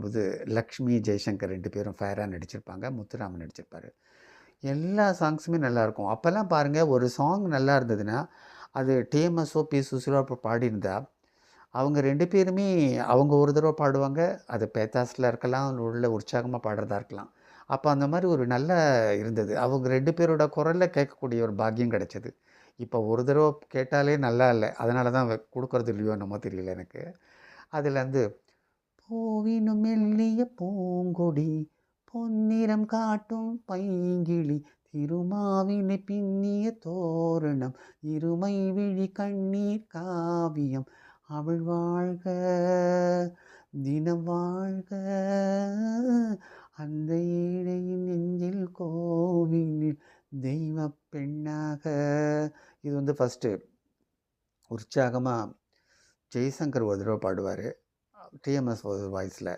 பண்ணும்போது லக்ஷ்மி, ஜெய்சங்கர் 2 பேரும் ஃபேரா நடிச்சிருப்பாங்க. முத்துராமன் நடிச்சிருப்பாரு. எல்லா சாங்ஸுமே நல்லாயிருக்கும். அப்போல்லாம் பாருங்கள், ஒரு சாங் நல்லா இருந்ததுன்னா, அது டிஎம்எஸோ, பி. சுசீலாவோ இப்போ பாடியிருந்தா, அவங்க 2 பேருமே அவங்க ஒரு தடவ பாடுவாங்க. அது பேத்தாஸ்ல இருக்கலாம், உள்ள உற்சாகமா பாடுறதா இருக்கலாம். அப்போ அந்த மாரி ஒரு நல்ல இருந்தது. அவங்க 2 பேரோட குரல்ல கேட்கக்கூடிய ஒரு பாக்கியம் கிடைச்சது. இப்போ ஒரு தடவ கேட்டாலே நல்லா இல்ல. அதனால தான் குடுக்கறது இல்லையோ என்னமோ தெரியல எனக்கு. அதுலேருந்து பூவினும் மெல்லிய பூங்கொடி, பொன்னிறம் காட்டும் பைங்கிளி, திருமாவினை பின்னிய தோரணம், இருமை விழி கண்ணீர் காவியம், அவள் வாழ்க தினம் வாழ்க, அந்த ஏழையின் நெஞ்சில் கோவிலில் தெய்வ பெண்ணாக. இது வந்து ஃபஸ்ட்டு உற்சாகமா ஜெய்சங்கர் ஒரு தடவ பாடுவாரு. டிஎம்எஸ் வாய்ஸ்ல.